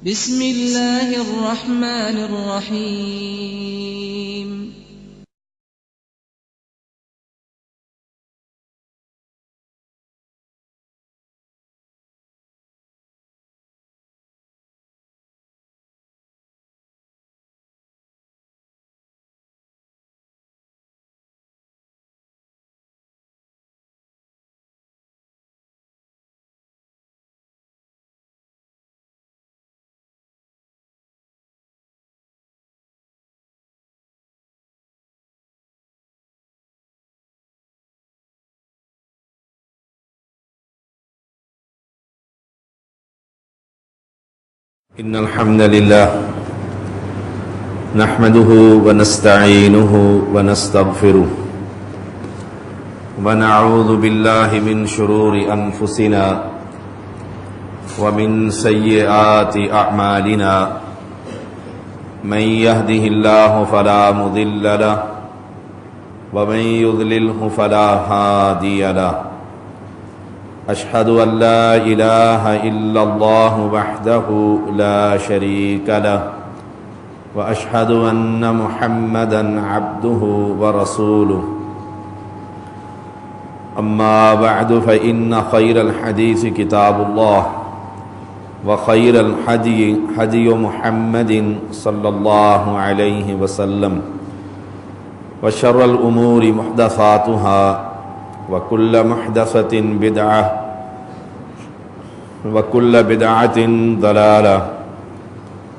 بسم اللہ الرحمن الرحیم إن الحمد لله نحمده ونستعينه ونستغفره ونعوذ بالله من شرور أنفسنا ومن سيئات أعمالنا من يهده الله فلا مضل له ومن يضلله فلا هادي له أشهد أن لا إله إلا الله وحده لا شريك له وأشهد أن محمدًا عبده ورسوله أما بعد فإن خير الحديث كتاب الله وخير الهدي هدي محمد صلى الله عليه وسلم وشر الأمور محدثاتها وكل محدثة بدعة وكل بدعة ضلالة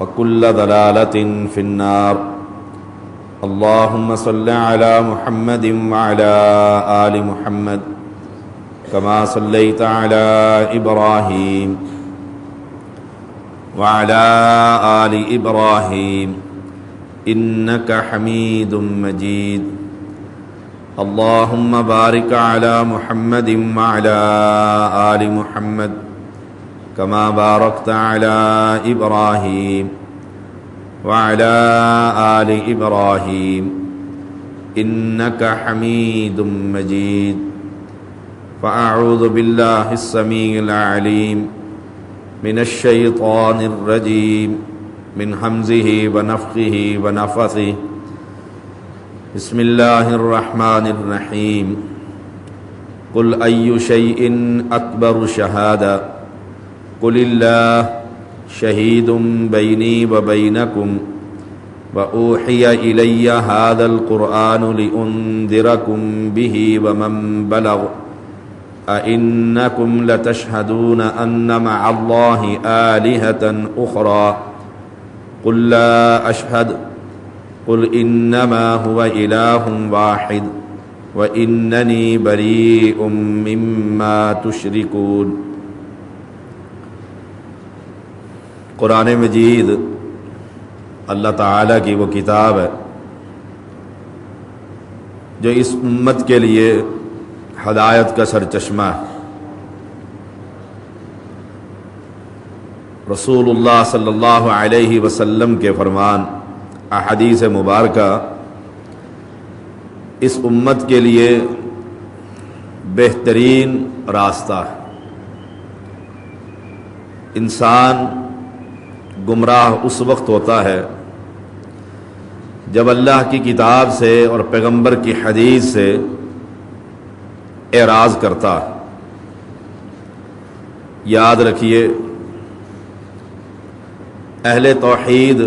وكل ضلالة في النار اللهم صل على محمد وعلى آل محمد كما صليت على إبراهيم وعلى آل إبراهيم إنك حميد مجيد اللهم بارك على محمد وعلى آل محمد كما باركت على إبراهيم وعلى آل إبراهيم إنك حميد مجيد فأعوذ بالله السميع العليم من الشيطان الرجيم من همزه ونفخه ونفثه بسم الله الرحمن الرحيم قل أي شيء أكبر شهادة قل الله شهيد بيني وبينكم وأوحي إلي هذا القرآن لأنذركم به ومن بلغ أئنكم لتشهدون أن مع الله آلهة أخرى قل لا أشهد قل انما هو الہ واحد واننی بریء مما تشرکون۔ قرآن مجید اللہ تعالیٰ کی وہ کتاب ہے جو اس امت کے لیے ہدایت کا سرچشمہ ہے۔ رسول اللہ صلی اللہ علیہ وسلم کے فرمان احادیث مبارکہ اس امت کے لیے بہترین راستہ ہے۔ انسان گمراہ اس وقت ہوتا ہے جب اللہ کی کتاب سے اور پیغمبر کی حدیث سے اعراض کرتا ہے۔ یاد رکھیے، اہل توحید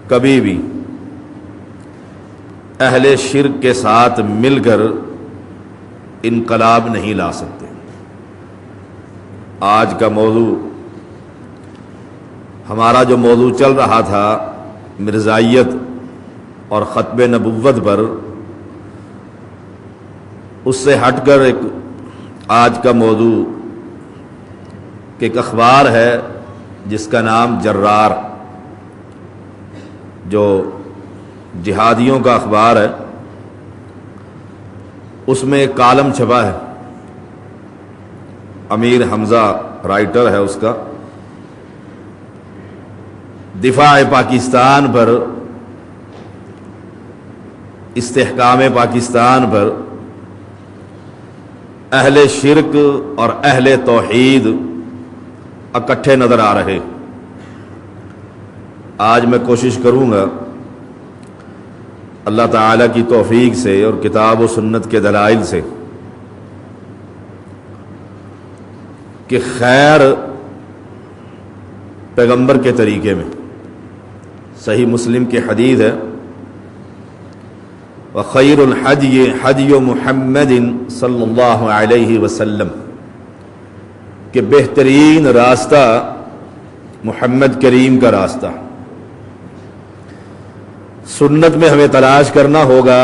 کبھی بھی اہل شرک کے ساتھ مل کر انقلاب نہیں لا سکتے۔ آج کا موضوع، ہمارا جو موضوع چل رہا تھا مرزائیت اور ختم نبوت پر، اس سے ہٹ کر آج کا موضوع کہ ایک اخبار ہے جس کا نام جرار، جو جہادیوں کا اخبار ہے، اس میں ایک کالم چھپا ہے، امیر حمزہ رائٹر ہے اس کا، دفاع پاکستان پر، استحکام پاکستان پر اہل شرک اور اہل توحید اکٹھے نظر آ رہے۔ آج میں کوشش کروں گا اللہ تعالیٰ کی توفیق سے اور کتاب و سنت کے دلائل سے کہ خیر پیغمبر کے طریقے میں۔ صحیح مسلم کی حدیث ہے وَخَيْرُ الْحَدْيِ حَدْيُ مُحَمَّدٍ صلی اللہ علیہ وسلم، کہ بہترین راستہ محمد کریم کا راستہ۔ سنت میں ہمیں تلاش کرنا ہوگا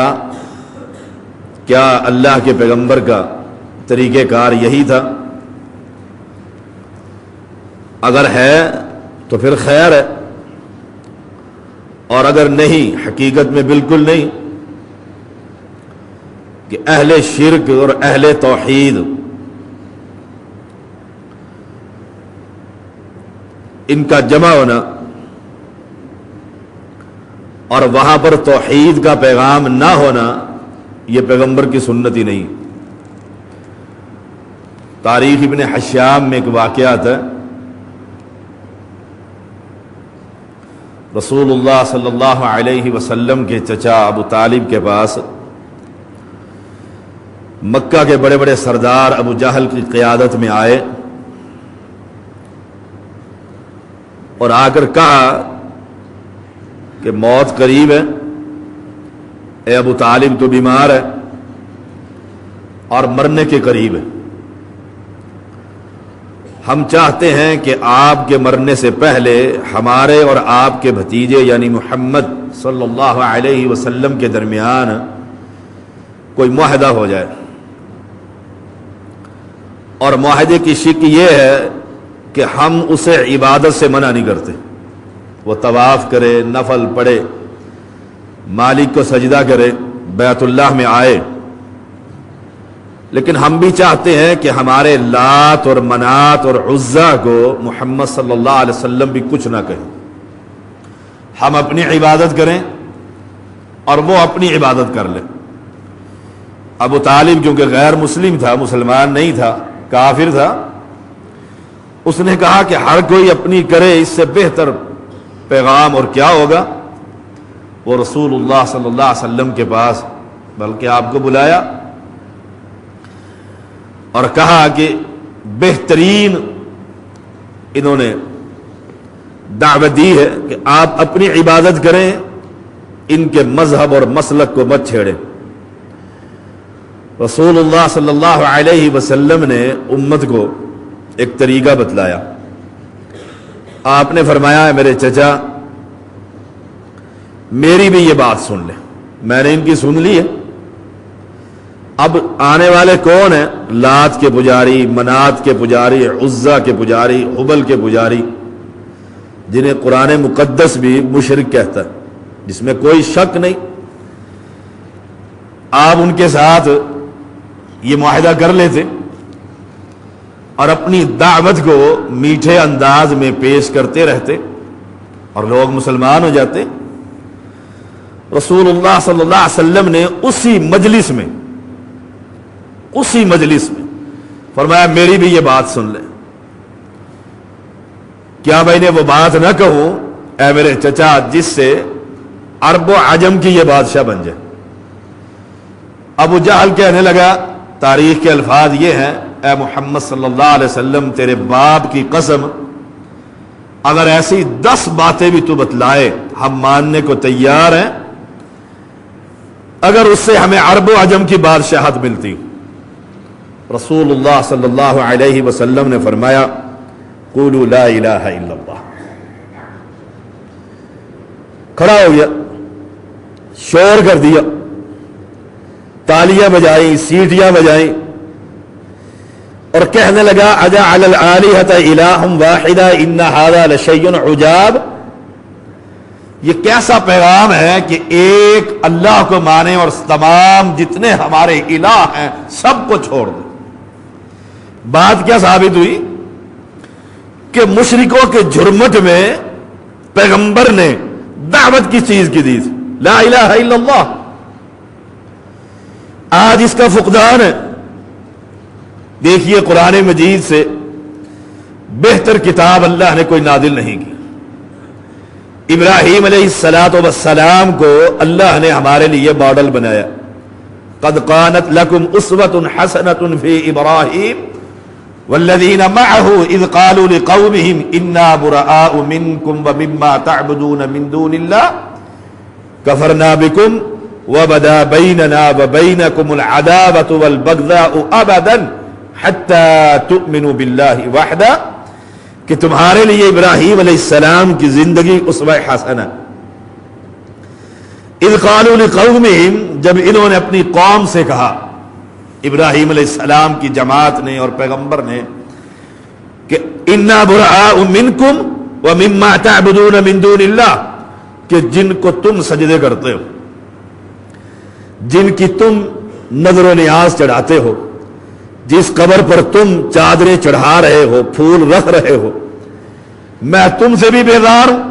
کیا اللہ کے پیغمبر کا طریقہ کار یہی تھا؟ اگر ہے تو پھر خیر ہے، اور اگر نہیں، حقیقت میں بالکل نہیں، کہ اہل شرک اور اہل توحید ان کا جمع ہونا اور وہاں پر توحید کا پیغام نہ ہونا، یہ پیغمبر کی سنت ہی نہیں۔ تاریخ ابن حشام میں ایک واقعات ہے، رسول اللہ صلی اللہ علیہ وسلم کے چچا ابو طالب کے پاس مکہ کے بڑے بڑے سردار ابو جہل کی قیادت میں آئے اور آ کر کہا کہ موت قریب ہے، اے ابو طالب تو بیمار ہے اور مرنے کے قریب ہے، ہم چاہتے ہیں کہ آپ کے مرنے سے پہلے ہمارے اور آپ کے بھتیجے یعنی محمد صلی اللہ علیہ وسلم کے درمیان کوئی معاہدہ ہو جائے، اور معاہدے کی شک یہ ہے کہ ہم اسے عبادت سے منع نہیں کرتے، وہ طواف کرے، نفل پڑھے، مالک کو سجدہ کرے، بیت اللہ میں آئے، لیکن ہم بھی چاہتے ہیں کہ ہمارے لات اور منات اور عزا کو محمد صلی اللہ علیہ وسلم بھی کچھ نہ کہیں، ہم اپنی عبادت کریں اور وہ اپنی عبادت کر لیں۔ ابو طالب کیونکہ غیر مسلم تھا، مسلمان نہیں تھا، کافر تھا، اس نے کہا کہ ہر کوئی اپنی کرے، اس سے بہتر پیغام اور کیا ہوگا۔ وہ رسول اللہ صلی اللہ علیہ وسلم کے پاس بلکہ آپ کو بلایا اور کہا کہ بہترین انہوں نے دعوت دی ہے کہ آپ اپنی عبادت کریں، ان کے مذہب اور مسلک کو مت چھیڑیں۔ رسول اللہ صلی اللہ علیہ وسلم نے امت کو ایک طریقہ بتلایا۔ آپ نے فرمایا ہے میرے چچا میری بھی یہ بات سن لیں، میں نے ان کی سن لی ہے، اب آنے والے کون ہیں؟ لات کے پجاری، منات کے پجاری، عزا کے پجاری، حبل کے پجاری، جنہیں قرآن مقدس بھی مشرک کہتا ہے، جس میں کوئی شک نہیں۔ آپ ان کے ساتھ یہ معاہدہ کر لیتے اور اپنی دعوت کو میٹھے انداز میں پیش کرتے رہتے اور لوگ مسلمان ہو جاتے۔ رسول اللہ صلی اللہ علیہ وسلم نے اسی مجلس میں فرمایا میری بھی یہ بات سن لیں، کیا میں نے وہ بات نہ کہوں اے میرے چچا جس سے عرب و عجم کی یہ بادشاہ بن جائے۔ ابو جہل کہنے لگا، تاریخ کے الفاظ یہ ہیں، اے محمد صلی اللہ علیہ وسلم تیرے باپ کی قسم، اگر ایسی 10 باتیں بھی تو بتلائے ہم ماننے کو تیار ہیں، اگر اس سے ہمیں عرب و عجم کی بادشاہت ملتی۔ رسول اللہ صلی اللہ علیہ وسلم نے فرمایا قولوا لا الہ الا اللہ، کھڑا ہو گیا، شور کر دیا، تالیاں بجائیں، سیٹیاں بجائیں اور کہنے لگا اجعل الآلہۃ الہا واحدا ان ھذا لشیء عجاب، یہ کیسا پیغام ہے کہ ایک اللہ کو مانے اور تمام جتنے ہمارے الہ ہیں سب کو چھوڑ دیں۔ بات کیا ثابت ہوئی کہ مشرکوں کے جھرمٹ میں پیغمبر نے دعوت کس چیز کی دی تھی؟ لا الہ الا اللہ۔ آج اس کا فقدان ہے۔ دیکھیے قرآن مجید سے بہتر کتاب اللہ نے کوئی نازل نہیں کی. ابراہیم علیہ السلام کو اللہ نے ہمارے لیے ماڈل بنایا. قد قانت لکم اسوۃ حسنۃ فی ابراہیم والذین معہ اذ قالوا لقومہم انا براء منکم ومما تعبدون من دون اللہ کفرنا بکم وبدا بیننا وبینکم العداوۃ والبغضاء ابدا حتی تؤمنوا باللہ وحدہ، کہ تمہارے لیے ابراہیم علیہ السلام کی زندگی اسوہ حسنہ. اذ قالوا لقومہم، جب انہوں نے اپنی قوم سے کہا، ابراہیم علیہ السلام کی جماعت نے اور پیغمبر نے، کہ انا براء منکم ومما تعبدون من دون اللہ، کہ جن کو تم سجدے کرتے ہو، جن کی تم نظر و نیاز چڑھاتے ہو، جس قبر پر تم چادریں چڑھا رہے ہو، پھول رکھ رہے ہو، میں تم سے بھی بیزار ہوں.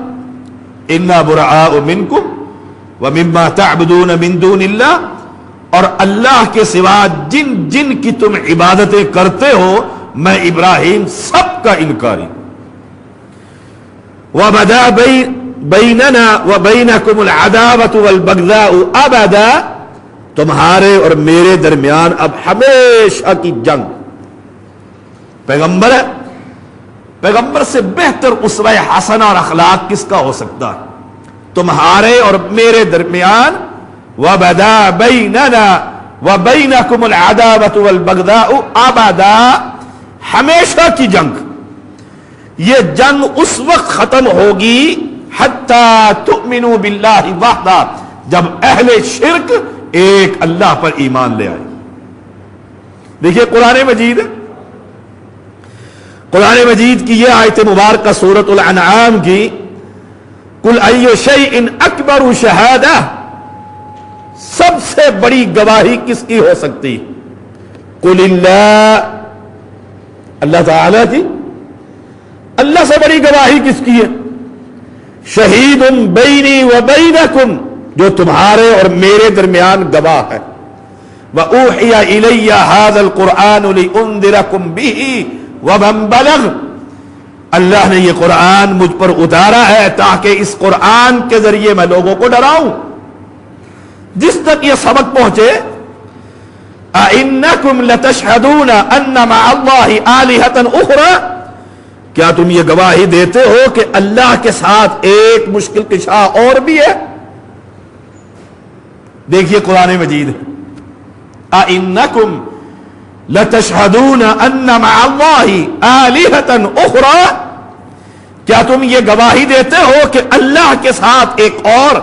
انا براء منکم ومما تعبدون من دون اللہ، اور اللہ کے سوا جن جن کی تم عبادتیں کرتے ہو میں ابراہیم سب کا انکاری. وبدا بیننا وبینکم العداوۃ والبغضاء ابدا، تمہارے اور میرے درمیان اب ہمیشہ کی جنگ. پیغمبر ہے، پیغمبر سے بہتر اسوہ حسنہ اور اخلاق کس کا ہو سکتا ہے؟ تمہارے اور میرے درمیان وبدا بیننا وبینکم العداوۃ والبغضاء ابدا، ہمیشہ کی جنگ. یہ جنگ اس وقت ختم ہوگی حتی تؤمنوا باللہ وحدہ، جب اہل شرک ایک اللہ پر ایمان لے آئے. دیکھیے قرآن مجید، قرآن مجید کی یہ آیت مبارکہ سورۃ الانعام کی، قل ای شیء اکبر شہادہ، سب سے بڑی گواہی کس کی ہو سکتی؟ قل اللہ، اللہ تعالی کی. اللہ سے بڑی گواہی کس کی ہے؟ شہید بینی و بینکم، جو تمہارے اور میرے درمیان گواہ ہے. وَأُوحِيَ إِلَيَّ هَذَا الْقُرْآنُ لِأُنذِرَكُمْ بِهِ وَمَنْ بَلَغَ، اللہ نے یہ قرآن مجھ پر اتارا ہے تاکہ اس قرآن کے ذریعے میں لوگوں کو ڈراؤں. جس تک یہ سبق پہنچے، أَإِنَّكُمْ لَتَشْهَدُونَ أَنَّ مَعَ اللَّهِ آلِهَةً أُخْرَى، کیا تم یہ گواہی دیتے ہو کہ اللہ کے ساتھ ایک مشکل کشا اور بھی ہے؟ دیکھیے قرآن مجید، أَإِنَّكُمْ لَتَشْهَدُونَ أَنَّ مَعَ اللَّهِ آلِهَةً أُخْرَى، کیا تم یہ گواہی دیتے ہو کہ اللہ کے ساتھ ایک اور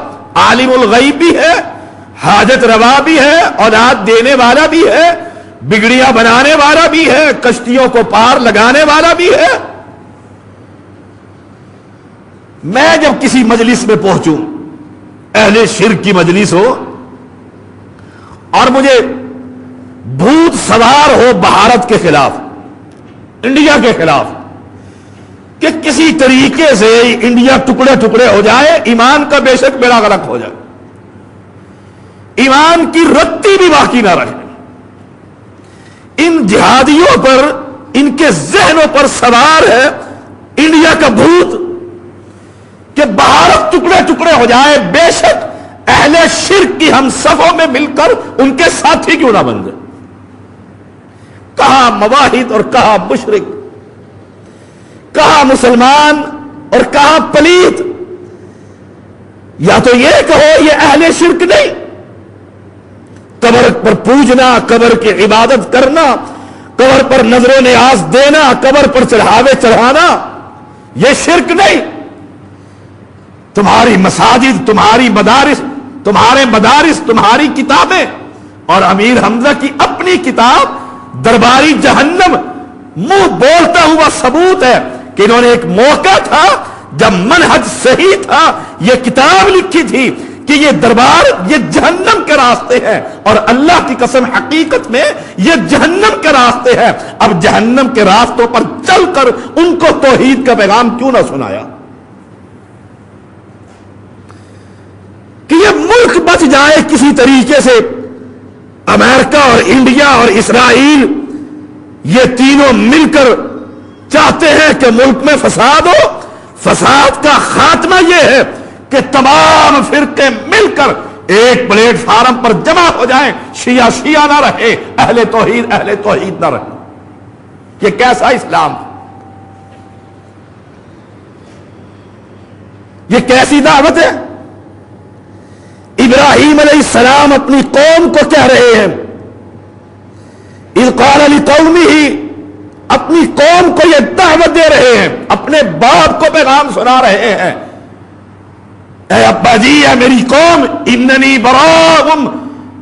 عالم الغیب بھی ہے، حاجت روا بھی ہے، اولاد دینے والا بھی ہے، بگڑیاں بنانے والا بھی ہے، کشتیوں کو پار لگانے والا بھی ہے؟ میں جب کسی مجلس میں پہنچوں، اہل شرک کی مجلس ہو، اور مجھے بھوت سوار ہو بھارت کے خلاف، انڈیا کے خلاف، کہ کسی طریقے سے انڈیا ٹکڑے ٹکڑے ہو جائے، ایمان کا بے شک بیڑا غرق ہو جائے، ایمان کی رتی بھی باقی نہ رہے، ان جہادیوں پر، ان کے ذہنوں پر سوار ہے انڈیا کا بھوت کہ بھارت ٹکڑے ٹکڑے ہو جائے، بے شک اہل شرک کی ہم صفوں میں مل کر ان کے ساتھی کیوں نہ بن جائے. کہاں مواحد اور کہاں مشرک، کہاں مسلمان اور کہاں پلیت. یا تو یہ کہو یہ اہل شرک نہیں، قبر پر پوجنا، قبر کی عبادت کرنا، قبر پر نظر و نیاز دینا، قبر پر چڑھاوے چڑھانا، یہ شرک نہیں. تمہاری مساجد، تمہاری مدارس، تمہارے مدارس، تمہاری کتابیں، اور امیر حمزہ کی اپنی کتاب درباری جہنم منہ بولتا ہوا ثبوت ہے کہ انہوں نے ایک موقع تھا جب منہج صحیح تھا، یہ کتاب لکھی تھی کہ یہ دربار یہ جہنم کے راستے ہیں، اور اللہ کی قسم حقیقت میں یہ جہنم کے راستے ہیں. اب جہنم کے راستوں پر چل کر ان کو توحید کا پیغام کیوں نہ سنایا کہ یہ ملک بچ جائے کسی طریقے سے. امریکہ اور انڈیا اور اسرائیل یہ تینوں مل کر چاہتے ہیں کہ ملک میں فساد ہو. فساد کا خاتمہ یہ ہے کہ تمام فرقے مل کر ایک پلیٹ فارم پر جمع ہو جائیں. شیعہ شیعہ نہ رہے, اہل توحید نہ رہے. یہ کیسا اسلام؟ یہ کیسی دعوت ہے؟ ابراہیم علیہ السلام اپنی قوم کو کہہ رہے ہیں, اذ قال لقومہ, اپنی قوم کو یہ دعوت دے رہے ہیں, اپنے باپ کو پیغام سنا رہے ہیں, اے ابا جی, اے میری قوم, اننی براء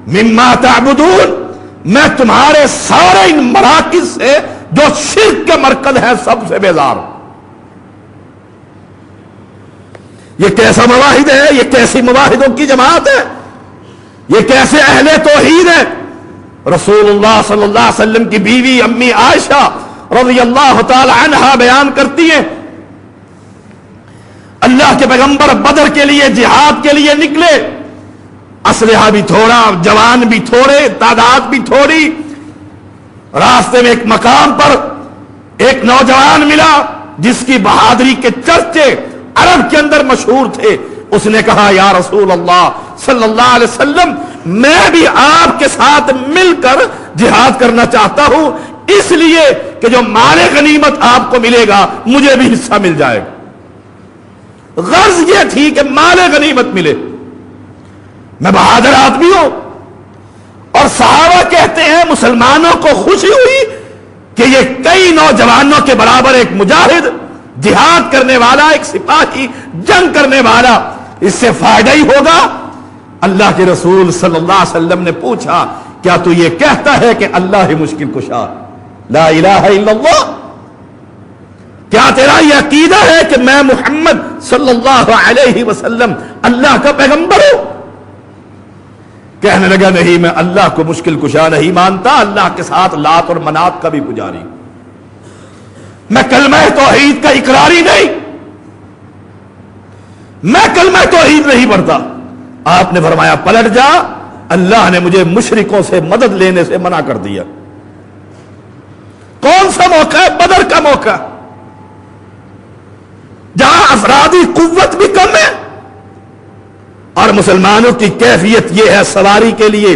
مما تعبدون, میں تمہارے سارے ان مراکز سے جو شرک کے مرکز ہیں سب سے بیزار ہوں. یہ کیسا مواحد ہے؟ یہ کیسی مواحدوں کی جماعت ہے؟ یہ کیسے اہل توحید ہے؟ رسول اللہ صلی اللہ علیہ وسلم کی بیوی امی عائشہ رضی اللہ تعالی عنہا بیان کرتی ہیں, اللہ کے پیغمبر بدر کے لیے, جہاد کے لیے نکلے, اسلحہ بھی تھوڑا, جوان بھی تھوڑے, تعداد بھی تھوڑی. راستے میں ایک مقام پر ایک نوجوان ملا جس کی بہادری کے چرچے عرب کے اندر مشہور تھے. اس نے کہا, یا رسول اللہ صلی اللہ علیہ وسلم, میں بھی آپ کے ساتھ مل کر جہاد کرنا چاہتا ہوں, اس لیے کہ جو مال غنیمت آپ کو ملے گا مجھے بھی حصہ مل جائے گا. غرض یہ تھی کہ مال غنیمت ملے. میں بہادر آدمی ہوں. اور صحابہ کہتے ہیں مسلمانوں کو خوشی ہوئی کہ یہ کئی نوجوانوں کے برابر ایک مجاہد, جہاد کرنے والا, ایک سپاہی, جنگ کرنے والا, اس سے فائدہ ہی ہوگا. اللہ کے رسول صلی اللہ علیہ وسلم نے پوچھا, کیا تو یہ کہتا ہے کہ اللہ ہی مشکل کشا, لا الہ الا اللہ؟ کیا تیرا یہ عقیدہ ہے کہ میں محمد صلی اللہ علیہ وسلم اللہ کا پیغمبر ہوں؟ کہنے لگا, نہیں, میں اللہ کو مشکل کشا نہیں مانتا, اللہ کے ساتھ لات اور منات کا بھی پجاری, میں کلمہ توحید کا اقراری نہیں, میں کلمہ توحید نہیں پڑھتا. آپ نے فرمایا, پلٹ جا, اللہ نے مجھے مشرکوں سے مدد لینے سے منع کر دیا. کون سا موقع ہے؟ بدر کا موقع, جہاں افرادی قوت بھی کم ہے اور مسلمانوں کی کیفیت یہ ہے, سواری کے لیے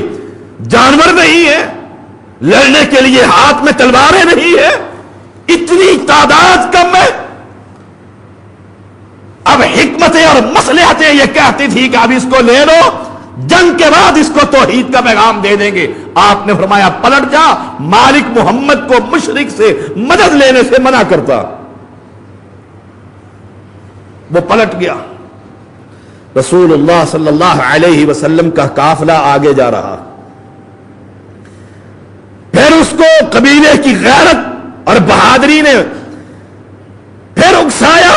جانور نہیں ہے, لڑنے کے لیے ہاتھ میں تلواریں نہیں ہے, اتنی تعداد کم ہے. اب حکمتیں اور مصلحتیں یہ کہتی تھی کہ اب اس کو لے لو, جنگ کے بعد اس کو توحید کا پیغام دے دیں گے. آپ نے فرمایا, پلٹ جا, مالک محمد کو مشرک سے مدد لینے سے منع کرتا. وہ پلٹ گیا. رسول اللہ صلی اللہ علیہ وسلم کا قافلہ آگے جا رہا. پھر اس کو قبیلے کی غیرت اور بہادری نے پھر اکسایا.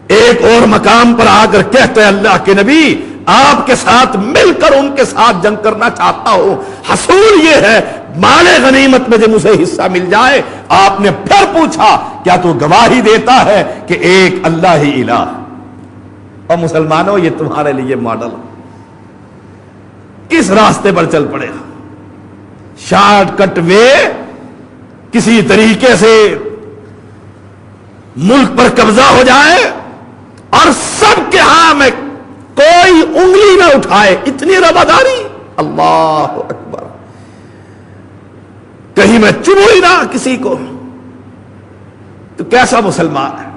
ایک اور مقام پر آ کر کہتے ہیں, اللہ کے نبی, آپ کے ساتھ مل کر ان کے ساتھ جنگ کرنا چاہتا ہوں, حصول یہ ہے مال غنیمت میں جب اسے حصہ مل جائے. آپ نے پھر پوچھا, کیا تو گواہی دیتا ہے کہ ایک اللہ ہی الہ؟ اور مسلمانوں, یہ تمہارے لیے ماڈل, کس راستے پر چل پڑے گا؟ شارٹ کٹ وے, کسی طریقے سے ملک پر قبضہ ہو جائے اور سب کے ہاں میں کوئی انگلی نہ اٹھائے, اتنی رواداری. اللہ اکبر, کہیں میں چنوں ہی نہ کسی کو, تو کیسا مسلمان ہے؟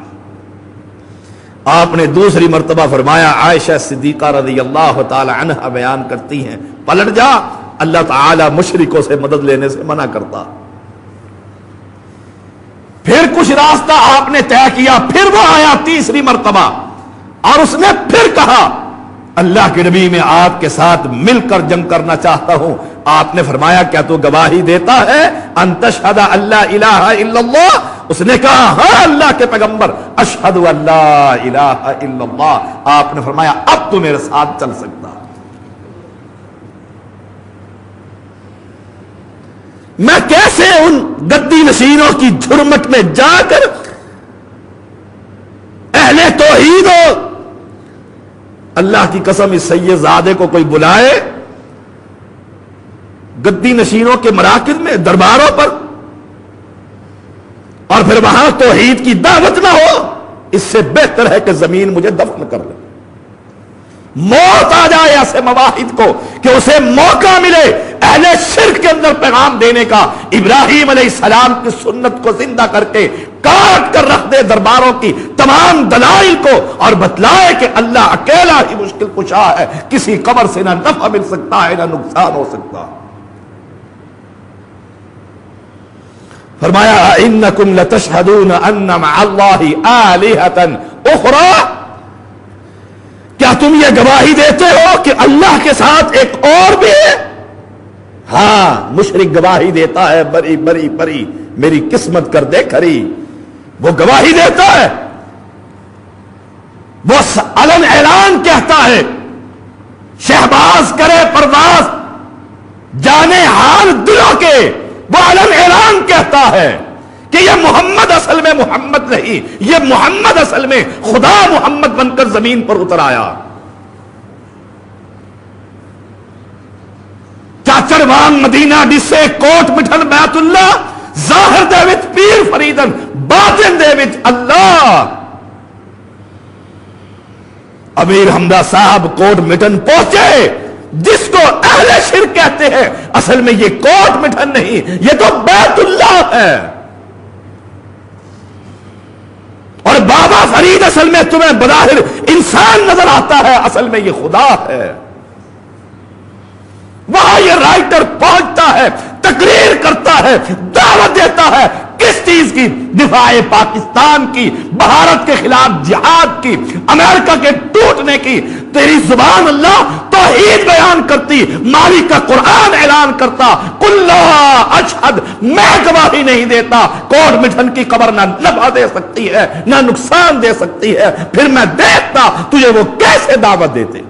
آپ نے دوسری مرتبہ فرمایا, عائشہ صدیقہ رضی اللہ تعالی عنہا بیان کرتی ہیں, پلٹ جا, اللہ تعالی مشرکوں سے مدد لینے سے منع کرتا. پھر کچھ راستہ آپ نے طے کیا, پھر وہ آیا تیسری مرتبہ اور اس نے پھر کہا, اللہ کے نبی, میں آپ کے ساتھ مل کر جنگ کرنا چاہتا ہوں. آپ نے فرمایا, کیا تو گواہی دیتا ہے ان تشہد اللہ الہ الا اللہ؟ اس نے کہا, ہاں اللہ کے پیغمبر, اشہد اللہ الہ الا اللہ. آپ نے فرمایا, اب تو میرے ساتھ چل سکتا. میں کیسے ان گدی نشینوں کی جھرمٹ میں جا کر اہل توحید ہو, اللہ کی قسم, اس سید زادے کو کوئی بلائے گدی نشینوں کے مراکز میں, درباروں پر, اور پھر وہاں توحید کی دعوت نہ ہو، اس سے بہتر ہے کہ زمین مجھے دفن کر لے، موت آ جائے ایسے مواحد کو کہ اسے موقع ملے اہل شرک کے اندر پیغام دینے کا، ابراہیم علیہ السلام کی سنت کو زندہ کر کے کاٹ کر رکھ دے درباروں کی تمام دلائل کو، اور بتلائے کہ اللہ اکیلا ہی مشکل کشا ہے، کسی قبر سے نہ نفع مل سکتا ہے نہ نقصان ہو سکتا۔ فرمایا انکم لتشہدون ان مع اللہ آلہۃ اخری، کیا تم یہ گواہی دیتے ہو کہ اللہ کے ساتھ ایک اور بھی ہے؟ ہاں، مشرک گواہی دیتا ہے بری بری بری، میری قسمت کر دے کھری، وہ گواہی دیتا ہے، وہ علن اعلان کہتا ہے، شہباز کرے پرواز جانے حال دلوں کے، وہ علن اعلان کہتا ہے کہ یہ محمد اصل میں محمد نہیں، یہ محمد اصل میں خدا محمد بن کر زمین پر اتر آیا۔ چاچڑوان مدینہ ڈسے کوٹ مٹھن بیت اللہ، ظاہر دے وچ پیر فریدن، باطن دے وچ اللہ۔ امیر حمزہ صاحب کوٹ مٹن پہنچے، جس کو اہل شرک کہتے ہیں، اصل میں یہ کوٹ مٹھن نہیں، یہ تو بیت اللہ ہے۔ اور بابا فرید اصل میں تمہیں بظاہر انسان نظر آتا ہے، اصل میں یہ خدا ہے۔ وہاں یہ رائٹر پہنچتا ہے، تقریر کرتا ہے، دعوت دیتا ہے، کس چیز کی؟ دفاع پاکستان کی، بھارت کے خلاف جہاد کی، امریکہ کے ٹوٹنے کی۔ تیری زبان اللہ توحید بیان کرتی، مالک کا قرآن اعلان کرتا، قل لا اشہد، میں گواہی نہیں دیتا، کوٹ مٹھن کی قبر نہ نفع دے سکتی ہے نہ نقصان دے سکتی ہے، پھر میں دیکھتا تجھے وہ کیسے دعوت دیتے۔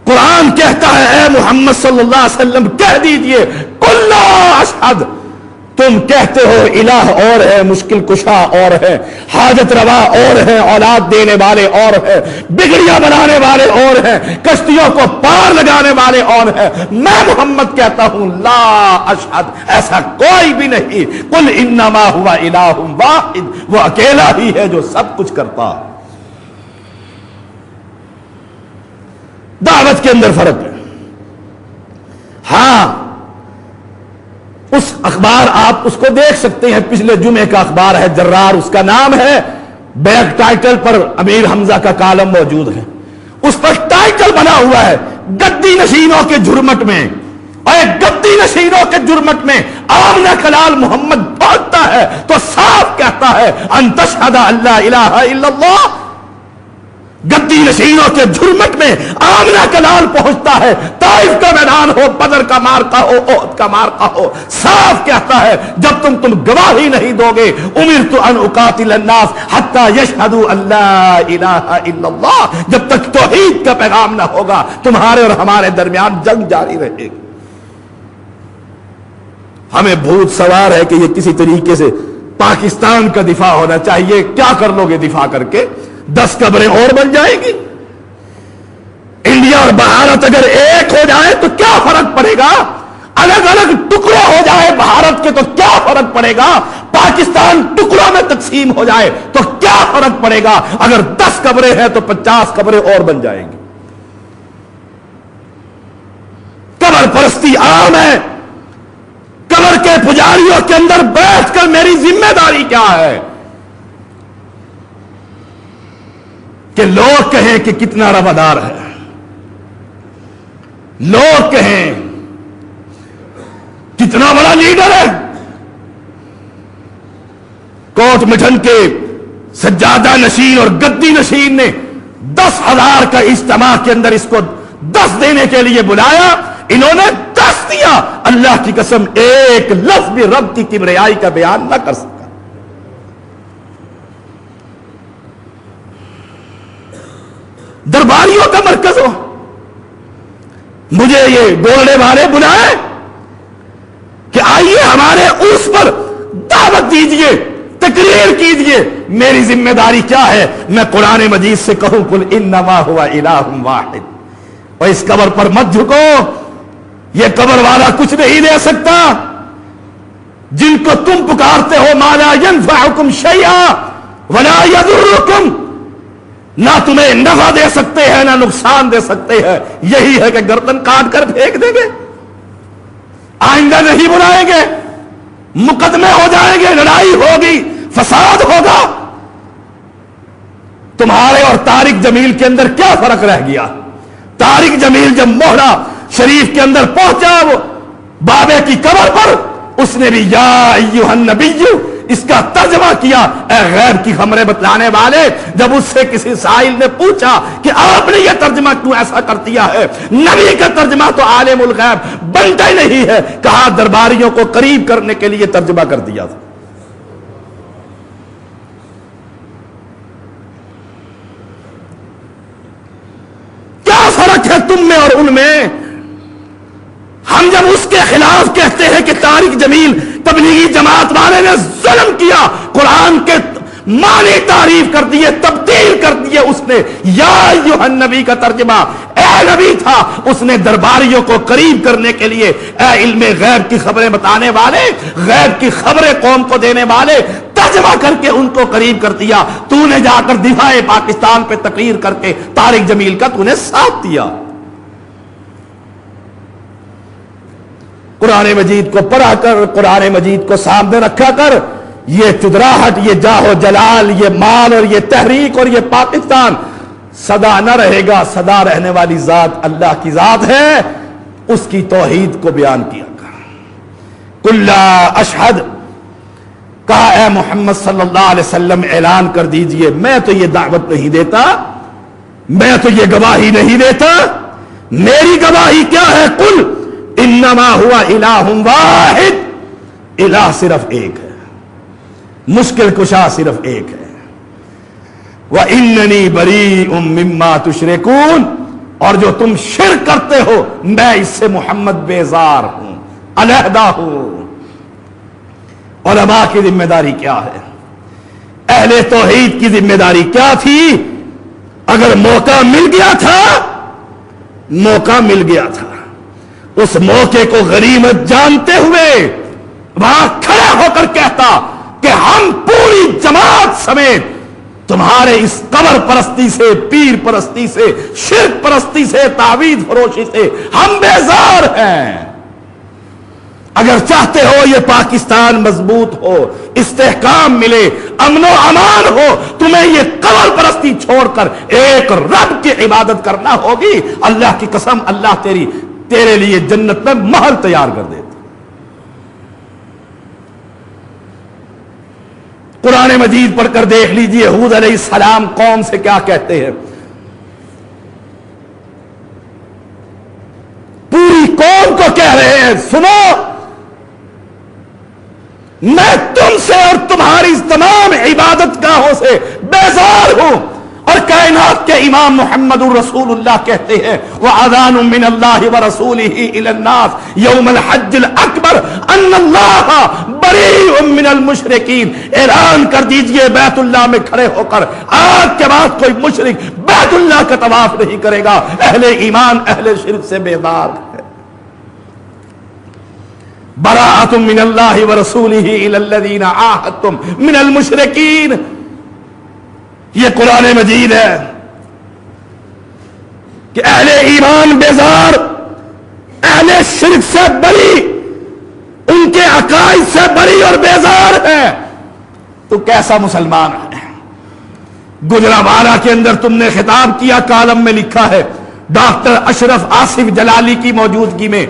قرآن کہتا ہے اے محمد صلی اللہ علیہ وسلم کہہ دیجئے قل لا اشہد، تم کہتے ہو الہ اور ہے، مشکل کشا اور ہے، حاجت روا اور ہے، اولاد دینے والے اور ہے، بگڑیاں بنانے والے اور ہیں، کشتیوں کو پار لگانے والے اور ہیں، میں محمد کہتا ہوں لا اشہد، ایسا کوئی بھی نہیں، قل انما ہوا الہ واحد، وہ اکیلا ہی ہے جو سب کچھ کرتا ہے۔ دعوت کے اندر فرق ہے۔ ہاں، اس اخبار آپ اس کو دیکھ سکتے ہیں، پچھلے جمعے کا اخبار ہے جرار، اس کا نام ہے، بیک ٹائٹل پر امیر حمزہ کا کالم موجود ہے، اس پر ٹائٹل بنا ہوا ہے گدی نشینوں کے جرمٹ میں، اور گدی نشینوں کے جرمٹ میں آمنہ کلال محمد پہنچتا ہے تو صاف کہتا ہے ان تشہد ان لا الہ الا اللہ۔ گدی نشینوں کے جرمٹ میں آمنہ کلال پہنچتا ہے، طائف کا میدان ہو، بدر کا مارکا ہو، احد کا مارکا ہو، صاف کہتا ہے جب تم گواہی نہیں دو گے، امرت ان اقاتل الناس حتی یشہدوا ان لا الہ الا اللہ، جب تک توحید کا پیغام نہ ہوگا تمہارے اور ہمارے درمیان جنگ جاری رہے گی۔ ہمیں بھوت سوار ہے کہ یہ کسی طریقے سے پاکستان کا دفاع ہونا چاہیے، کیا کر لو گے دفاع کر کے؟ 10 قبریں اور بن جائیں گی۔ انڈیا اور بھارت اگر ایک ہو جائے تو کیا فرق پڑے گا؟ الگ الگ ٹکڑے ہو جائے بھارت کے تو کیا فرق پڑے گا؟ پاکستان ٹکڑوں میں تقسیم ہو جائے تو کیا فرق پڑے گا؟ اگر 10 قبریں ہیں تو 50 قبریں اور بن جائیں گی۔ قبر پرستی عام ہے، قبر کے پجاریوں کے اندر بیٹھ کر میری ذمہ داری کیا ہے کہ لوگ کہیں کہ کتنا روادار ہے، لوگ کہیں کتنا بڑا لیڈر ہے۔ کوٹ مٹھن کے سجادہ نشین اور گدی نشین نے 10,000 کا اجتماع کے اندر اس کو 10 دینے کے لیے بلایا، انہوں نے 10 دیا، اللہ کی قسم ایک لفظ بھی رب کی کبریائی کا بیان نہ کر سکا۔ درباریوں کا مرکز ہو، مجھے یہ بولنے والے بلائے کہ آئیے ہمارے عرس پر دعوت دیجئے، تقریر کیجئے، میری ذمہ داری کیا ہے؟ میں قرآن مجید سے کہوں قل انما ہوا الہ واحد، اور اس قبر پر مت جھکو، یہ قبر والا کچھ نہیں دے سکتا. جن کو تم پکارتے ہو ما لا ينفعکم شیئا ولا یضرکم، نہ تمہیں نفع دے سکتے ہیں نہ نقصان دے سکتے ہیں، یہی ہے کہ گردن کاٹ کر پھینک دیں گے، آئندہ نہیں بلائیں گے، مقدمے ہو جائیں گے، لڑائی ہوگی، فساد ہوگا. تمہارے اور طارق جمیل کے اندر کیا فرق رہ گیا؟ طارق جمیل جب موہرا شریف کے اندر پہنچا وہ بابے کی قبر پر، اس نے بھی یا ایھا النبی اس کا ترجمہ کیا، اے غیب کی خبریں بتلانے والے. جب اس سے کسی سائل نے پوچھا کہ آپ نے یہ ترجمہ کیوں ایسا کر دیا ہے، نبی کا ترجمہ تو عالم الغیب بنتا ہی نہیں ہے، کہا درباریوں کو قریب کرنے کے لیے ترجمہ کر دیا تھا. کیا فرق ہے تم میں اور ان میں؟ ہم جب اس کے خلاف کہتے ہیں کہ طارق جمیل تبلیغی جماعت والے نے ظلم کیا، قرآن کے معنی تعریف کر دیے، تبدیل کر دیے، اس نے یا ایھا النبی کا ترجمہ اے نبی تھا، اس نے درباریوں کو قریب کرنے کے لیے اے علم غیب کی خبریں بتانے والے، غیب کی خبریں قوم کو دینے والے، ترجمہ کر کے ان کو قریب کر دیا. تو نے جا کر دفاع پاکستان پہ تقریر کر کے طارق جمیل کا تو نے ساتھ دیا. قرآن مجید کو پڑھا کر، قرآن مجید کو سامنے رکھا کر، یہ چدراہٹ، یہ جاہ و جلال، یہ مال اور یہ تحریک اور یہ پاکستان سدا نہ رہے گا. سدا رہنے والی ذات اللہ کی ذات ہے، اس کی توحید کو بیان کیا کر. قل لا اشہد، کہا اے محمد صلی اللہ علیہ وسلم اعلان کر دیجئے میں تو یہ دعوت نہیں دیتا، میں تو یہ گواہی نہیں دیتا. میری گواہی کیا ہے؟ قل انما ہوا الہ واحد، الہ صرف ایک ہے، مشکل کشا صرف ایک ہے. وَإِنَّنِي بَرِيءٌ مِّمَّا تُشْرِكُونَ، اور جو تم شرک کرتے ہو میں اس سے محمد بیزار ہوں، علیحدہ ہوں. علماء کی ذمہ داری کیا ہے؟ اہل توحید کی ذمہ داری کیا تھی؟ اگر موقع مل گیا تھا، موقع مل گیا تھا، اس موقع کو غنیمت جانتے ہوئے وہاں کھڑا ہو کر کہتا کہ ہم پوری جماعت سمیت تمہارے اس قبر پرستی سے، پیر پرستی سے، شرک پرستی سے، تعویذ فروشی سے ہم بیزار ہیں. اگر چاہتے ہو یہ پاکستان مضبوط ہو، استحکام ملے، امن و امان ہو، تمہیں یہ قبر پرستی چھوڑ کر ایک رب کی عبادت کرنا ہوگی. اللہ کی قسم، اللہ تیرے لیے جنت میں محل تیار کر دیتا. قرآن مجید پڑھ کر دیکھ لیجئے ہود علیہ السلام قوم سے کیا کہتے ہیں. پوری قوم کو کہہ رہے ہیں سنو، میں تم سے اور تمہاری تمام عبادت گاہوں سے بیزار ہوں. اور کائنات کے امام محمد الرسول اللہ کہتے ہیں وَأَذَانٌ مِّنَ اللَّهِ وَرَسُولِهِ إِلَى النَّاسِ يَوْمَ الْحَجِّ الْأَكْبَرِ أَنَّ اللَّهَ بَرِيءٌ مِّنَ الْمُشْرِكِينَ. اعلان کر دیجئے بیت اللہ میں کھڑے ہو کر آج کے بعد کوئی مشرک بیت اللہ کا طواف نہیں کرے گا. اہل ایمان اہل شرک سے بیزار ہے. بَرَاءَةٌ مِّنَ اللَّهِ وَرَسُولِهِ إِلَى الَّذِينَ عَاهَدتُّم مِّنَ الْمُشْرِكِينَ. یہ قرآن مجید ہے کہ اہل ایمان بیزار، اہل شرک سے بری، ان کے عقائد سے بری اور بیزار ہے. تو کیسا مسلمان ہے؟ گجرانوالہ کے اندر تم نے خطاب کیا، کالم میں لکھا ہے ڈاکٹر اشرف آصف جلالی کی موجودگی میں،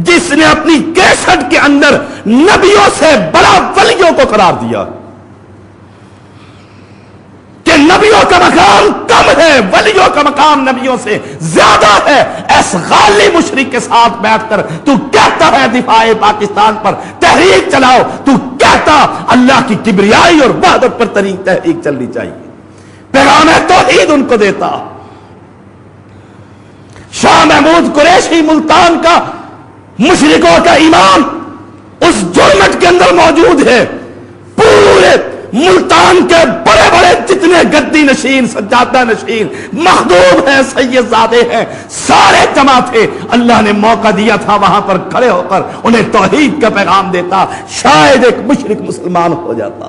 جس نے اپنی کیسٹ کے اندر نبیوں سے بڑا ولیوں کو قرار دیا کہ نبیوں کا مقام کم ہے، ولیوں کا مقام نبیوں سے زیادہ ہے. اس غالی مشرک کے ساتھ بیٹھ کر تو کہتا ہے دفاع پاکستان پر تحریک چلاؤ، تو کہتا اللہ کی کبریائی اور وحدت پر تحریک چلنی چاہیے. پیغام توحید ان کو دیتا. شاہ محمود قریشی ملتان کا مشرکوں کا امام اس جرمٹ کے اندر موجود ہے. پورے ملتان کے بڑے بڑے جتنے جتنے گدی نشین سجادہ نشین مخدوم ہیں سید زادے ہیں سارے جمع تھے. اللہ نے موقع دیا تھا وہاں پر کھڑے ہو کر انہیں توحید کا پیغام دیتا, شاید ایک مشرک مسلمان ہو جاتا.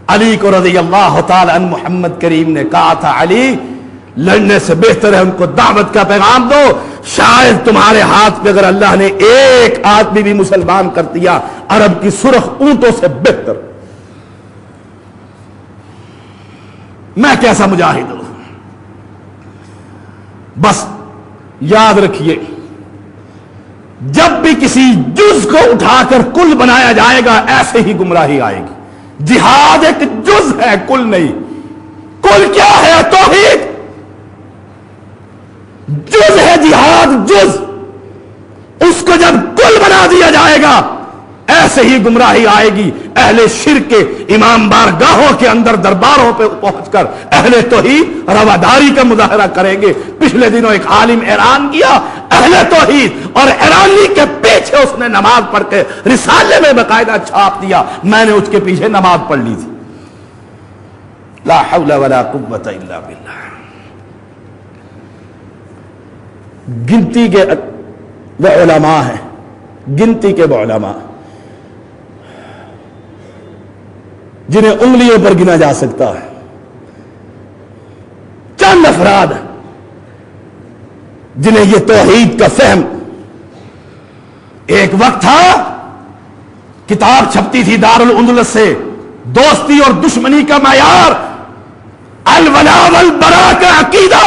علی کو رضی اللہ تعالی عنہ محمد کریم نے کہا تھا, علی لڑنے سے بہتر ہے ان کو دعوت کا پیغام دو, شاید تمہارے ہاتھ پہ اگر اللہ نے ایک آدمی بھی مسلمان کر دیا عرب کی سرخ اونٹوں سے بہتر. میں کیسا مجاہد ہوں. بس یاد رکھیے, جب بھی کسی جز کو اٹھا کر کل بنایا جائے گا ایسے ہی گمراہی آئے گی. جہاد ایک جز ہے, کل نہیں. کل کیا ہے؟ توحید. جز ہے جہاد, جز. اس کو جب کل بنا دیا جائے گا ایسے ہی گمراہی آئے گی. اہل شرک کے امام بارگاہوں کے اندر درباروں پہ پہنچ کر اہل توحید رواداری کا مظاہرہ کریں گے. پچھلے دنوں ایک عالم اعلان کیا اہل توحید, اور اعلانی کے پیچھے اس نے نماز پڑھ کے رسالے میں باقاعدہ چھاپ دیا, میں نے اس کے پیچھے نماز پڑھ لی تھی. لا حول ولا قوت الا باللہ. گنتی کے وہ علماء ہیں, گنتی کے وہ علماء جنہیں انگلیوں پر گنا جا سکتا ہے. چند افراد جنہیں یہ توحید کا فہم. ایک وقت تھا کتاب چھپتی تھی دارالاندلس سے, دوستی اور دشمنی کا معیار, الولا والبرا کا عقیدہ,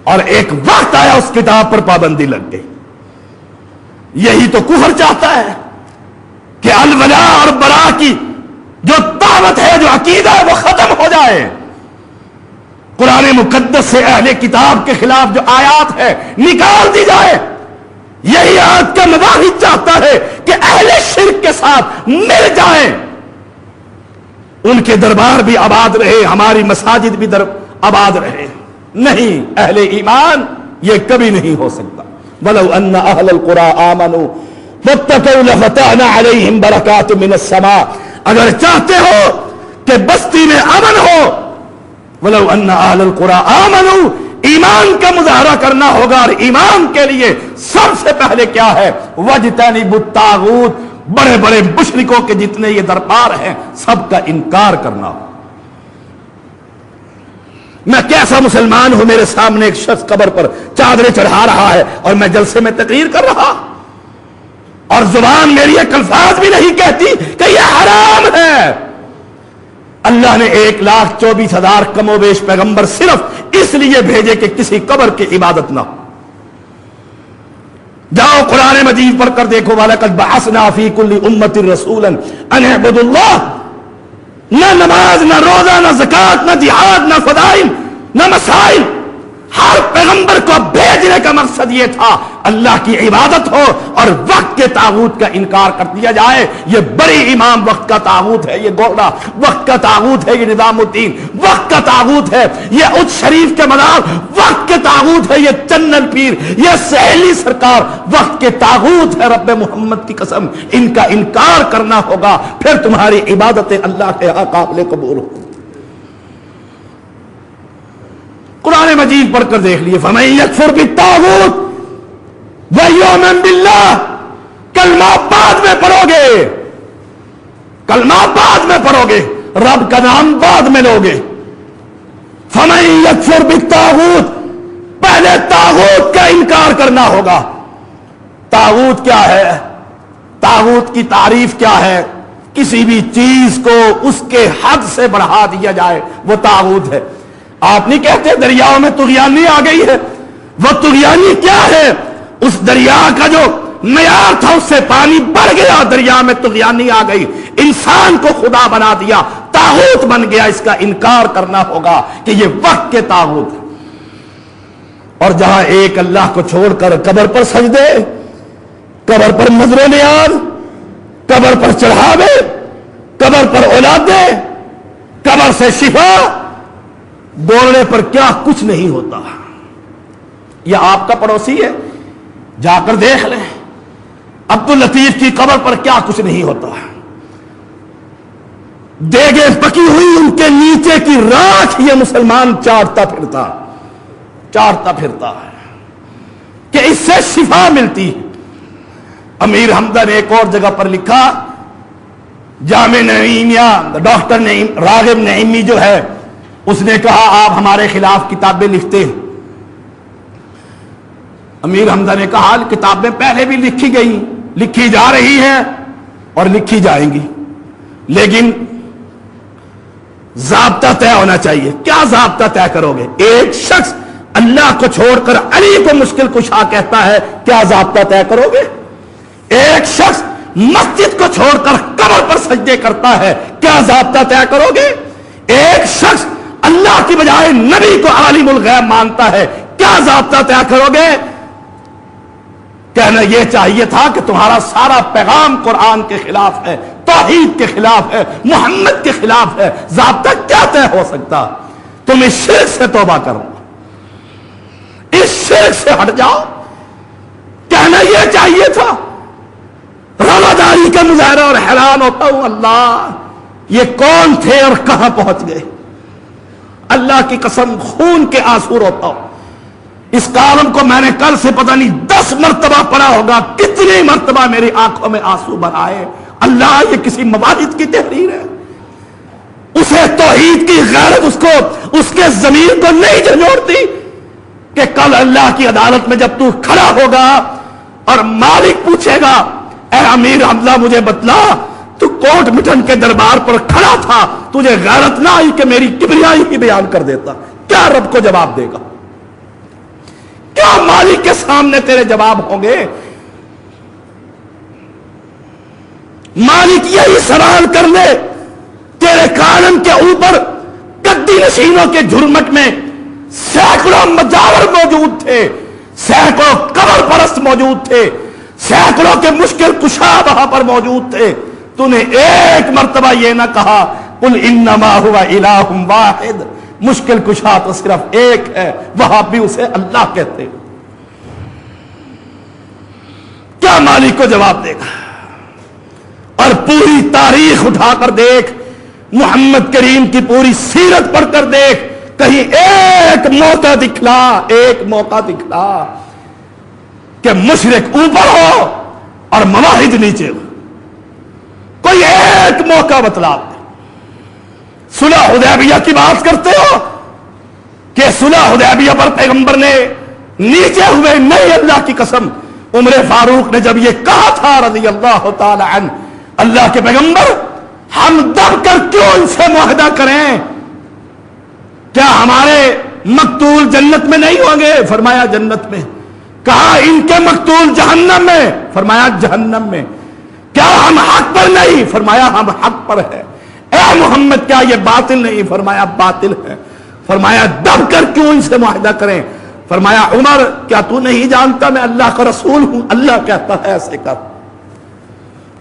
اور ایک وقت آیا اس کتاب پر پابندی لگ گئی. یہی تو کفر چاہتا ہے کہ الولا اور برا کی جو دعوت ہے, جو عقیدہ ہے, وہ ختم ہو جائے. قرآن مقدس سے اہل کتاب کے خلاف جو آیات ہے نکال دی جائے. یہی آیات کا مواحد چاہتا ہے کہ اہل شرک کے ساتھ مل جائیں, ان کے دربار بھی آباد رہے, ہماری مساجد بھی آباد رہے. نہیں, اہل ایمان یہ کبھی نہیں ہو سکتا. وَلَوْ أَنَّ أَهْلَ الْقُرَىٰ آمَنُوا وَاتَّقَوْا لَفَتَحْنَا عَلَيْهِمْ بَرَكَاتٍ مِّنَ السَّمَاءِ. اگر چاہتے ہو کہ بستی میں امن ہو, وَلَوْ أَنَّ أَهْلَ الْقُرَىٰ آمَنُوا, ایمان کا مظاہرہ کرنا ہوگا. اور ایمان کے لیے سب سے پہلے کیا ہے؟ وَاجْتَنِبُوا الطَّاغُوتَ. بڑے بڑے مشرکوں کے جتنے یہ دربار ہیں سب کا انکار کرنا ہو. میں کیسا مسلمان ہوں, میرے سامنے ایک شخص قبر پر چادریں چڑھا رہا ہے اور میں جلسے میں تقریر کر رہا, اور زبان میری ایک الفاظ بھی نہیں کہتی کہ یہ حرام ہے. اللہ نے 1,24,000 کم و بیش پیغمبر صرف اس لیے بھیجے کہ کسی قبر کی عبادت نہ ہو. جاؤ قرآن مجید پڑھ کر دیکھو, وَلَقَدْ بَعَثْنَا فِي كُلِّ أُمَّةٍ رَسُولًا أَنِ اعْبُدُوا اللَّهَ. نہ نماز, نہ روزہ, نہ زکات, نہ جہاد, نہ فضائل, نہ مسائل. ہر پیغمبر کو بھیجنے کا مقصد یہ تھا اللہ کی عبادت ہو اور وقت کے طاغوت کا انکار کر دیا جائے. یہ بڑی امام وقت کا طاغوت ہے, یہ گوڑا وقت کا طاغوت ہے, یہ نظام الدین وقت کا طاغوت ہے, یہ اجھ شریف کے مدار وقت کے طاغوت ہے, یہ چنن پیر, یہ سہیلی سرکار وقت کے طاغوت ہے. رب محمد کی قسم ان کا انکار کرنا ہوگا, پھر تمہاری عبادتیں اللہ کے ہاں قابل قبول ہو. قرآن مجید پڑھ کر دیکھ لیے, فَمَن يَكْفُرْ بِالطَّاغُوتِ وَيُؤْمِن بِاللَّهِ. کلمہ بعد میں پڑھو گے, کلمہ بعد میں پڑھو گے, رب کا نام بعد میں لوگے. فَمَن يَكْفُرْ بِالطَّاغُوتِ, پہلے طاغوت کا انکار کرنا ہوگا. طاغوت کیا ہے؟ طاغوت کی تعریف کیا ہے؟ کسی بھی چیز کو اس کے حد سے بڑھا دیا جائے وہ طاغوت ہے. آپ نہیں کہتے دریاؤں میں طغیانی آ گئی ہے, وہ طغیانی کیا ہے؟ اس دریا کا جو معیار تھا اس سے پانی بڑھ گیا, دریا میں طغیانی آ گئی, انسان کو خدا بنا دیا, طاغوت بن گیا. اس کا انکار کرنا ہوگا کہ یہ وقت کے طاغوت ہے. اور جہاں ایک اللہ کو چھوڑ کر قبر پر سجدے, قبر پر نظر و نیاز, قبر پر چڑھاوے, قبر پر اولادیں, قبر سے شفا, بولنے پر کیا کچھ نہیں ہوتا. یہ آپ کا پڑوسی ہے, جا کر دیکھ لیں عبداللطیف کی قبر پر کیا کچھ نہیں ہوتا. دیگیں پکی ہوئی سینے کی راکھ یہ مسلمان چاٹتا پھرتا ہے کہ اس سے شفا ملتی ہے۔ امیر حمزہ نے ایک اور جگہ پر لکھا، جامع نعیمیہ ڈاکٹر راغب نعیمی جو ہے اس نے کہا آپ ہمارے خلاف کتابیں لکھتے ہیں۔ امیر حمزہ نے کہا کتابیں پہلے بھی لکھی گئی، لکھی جا رہی ہیں اور لکھی جائیں گی، لیکن ضابطہ طے ہونا چاہیے۔ کیا ضابطہ طے کرو گے؟ ایک شخص اللہ کو چھوڑ کر علی کو مشکل کشا کہتا ہے، کیا ضابطہ طے کرو گے؟ ایک شخص مسجد کو چھوڑ کر قبر پر سجدے کرتا ہے، کیا ضابطہ طے کرو گے؟ ایک شخص اللہ کی بجائے نبی کو عالم الغیب مانتا ہے، کیا ضابطہ طے کرو گے؟ کہنا یہ چاہیے تھا کہ تمہارا سارا پیغام قرآن کے خلاف ہے، توحید کے خلاف ہے، محمد کے خلاف ہے، ضابطہ کیا طے ہو سکتا؟ تم اس شرک سے توبہ کرو، اس شرک سے ہٹ جاؤ۔ کہنا یہ چاہیے تھا۔ رواداری کا مظاہرہ، اور حیران ہوتا ہوں اللہ یہ کون تھے اور کہاں پہنچ گئے؟ اللہ کی قسم خون کے آنسو روتا ہوں۔ اس کالم کو میں نے کل سے پتہ نہیں 10 مرتبہ پڑھا ہوگا، کتنی مرتبہ میری آنکھوں میں آنسو بھر آئے۔ اللہ یہ کسی مواحد کی تحریر ہے؟ اسے توحید کی غیرت اس کے ضمیر کو نہیں جھنجھوڑتی کہ کل اللہ کی عدالت میں جب تو کھڑا ہوگا اور مالک پوچھے گا اے امیر حمزہ مجھے بتلا تو کوٹ مٹن کے دربار پر کھڑا تھا، تجھے غیرت نہ آئی کہ میری کبریائی ہی بیان کر دیتا؟ کیا رب کو جواب دے گا؟ کیا مالک کے سامنے تیرے جواب ہوں گے؟ مالک یہی سوال کر لے، تیرے کانن کے اوپر گدی نشینوں کے جھرمٹ میں سینکڑوں مجاور موجود تھے، سینکڑوں قبر پرست موجود تھے، سینکڑوں کے مشکل کشا وہاں پر موجود تھے، تو نے ایک مرتبہ یہ نہ کہا قل انما هو الہ واحد، مشکل کشا تو صرف ایک ہے، وہاں بھی اسے اللہ کہتے۔ کیا مالک کو جواب دے گا؟ اور پوری تاریخ اٹھا کر دیکھ، محمد کریم کی پوری سیرت پڑھ کر دیکھ، کہیں ایک موقع دکھلا کہ مشرک اوپر ہو اور مواحد نیچے ہو۔ کوئی ایک موقع بتلا دے۔ صلح حدیبیہ کی بات کرتے ہو کہ صلح حدیبیہ پر پیغمبر نے نیچے ہوئے؟ نہیں، اللہ کی قسم عمر فاروق نے جب یہ کہا تھا رضی اللہ تعالی عنہ، اللہ کے پیغمبر ہم دب کر کیوں ان سے معاہدہ کریں؟ کیا ہمارے مقتول جنت میں نہیں ہوں گے؟ فرمایا جنت میں۔ کہا ان کے مقتول جہنم میں؟ فرمایا جہنم میں۔ کیا ہم حق پر نہیں؟ فرمایا ہم حق پر ہے۔ اے محمد کیا یہ باطل نہیں؟ فرمایا باطل ہے۔ فرمایا دب کر کیوں ان سے معاہدہ کریں؟ فرمایا عمر کیا تو نہیں جانتا میں اللہ کا رسول ہوں؟ اللہ کہتا ہے ایسے کر،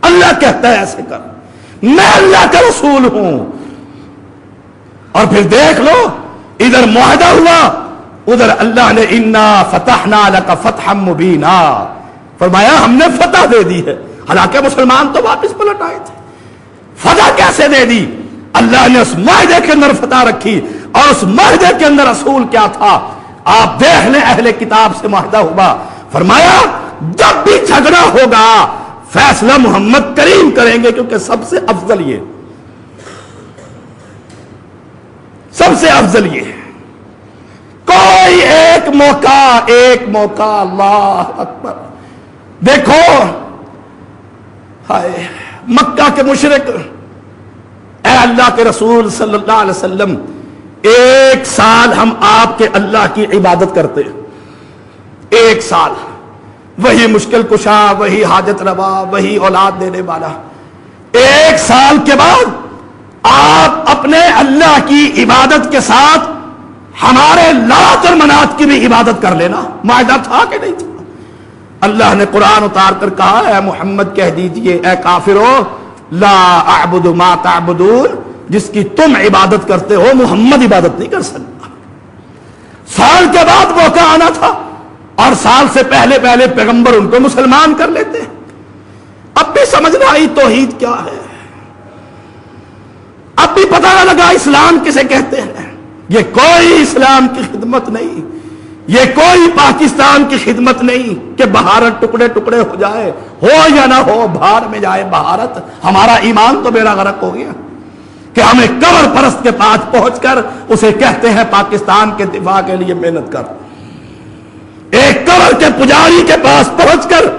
اللہ کہتا ہے ایسے کر، میں اللہ کا رسول ہوں۔ اور پھر دیکھ لو ادھر معاہدہ ہوا، ادھر اللہ نے انا فتحنا لک فتحا مبینا، فرمایا ہم نے فتح دے دی ہے۔ حالانکہ مسلمان تو واپس پلٹ آئے تھے، فتح کیسے دے دی؟ اللہ نے اس معاہدے کے اندر فتح رکھی، اور اس معاہدے کے اندر رسول کیا تھا؟ آپ دیکھ لیں، اہل کتاب سے معاہدہ ہوا، فرمایا جب بھی جھگڑا ہوگا فیصلہ محمد کریم کریں گے، کیونکہ سب سے افضل یہ، سب سے افضل یہ ہے۔ کوئی ایک موقع، اللہ اکبر۔ دیکھو ہائے مکہ کے مشرک، اے اللہ کے رسول صلی اللہ علیہ وسلم 1 سال ہم آپ کے اللہ کی عبادت کرتے، 1 سال، وہی مشکل کشا، وہی حاجت روا، وہی اولاد دینے والا۔ 1 سال کے بعد آپ اپنے اللہ کی عبادت کے ساتھ ہمارے لات اور منات کی بھی عبادت کر لینا۔ معاہدہ تھا کہ نہیں تھا؟ اللہ نے قرآن اتار کر کہا اے محمد کہہ دیجئے اے کافرو لا اعبد ما تعبدون، جس کی تم عبادت کرتے ہو محمد عبادت نہیں کر سکتا۔ سال کے بعد موقع آنا تھا، اور سال سے پہلے پیغمبر ان کو مسلمان کر لیتے۔ اب بھی سمجھنا آئی توحید کیا ہے، اب بھی پتہ نہ لگا اسلام کسے کہتے ہیں. یہ کوئی اسلام کی خدمت نہیں, یہ کوئی پاکستان کی خدمت نہیں کہ بھارت ٹکڑے ٹکڑے ہو جائے, ہو یا نہ ہو, بھار میں جائے بھارت. ہمارا ایمان تو بیڑا غرق ہو گیا کہ ہمیں قبر پرست کے پاس پہنچ کر اسے کہتے ہیں پاکستان کے دفاع کے لیے محنت کر. ایک قبر کے پجاری کے پاس پہنچ کر,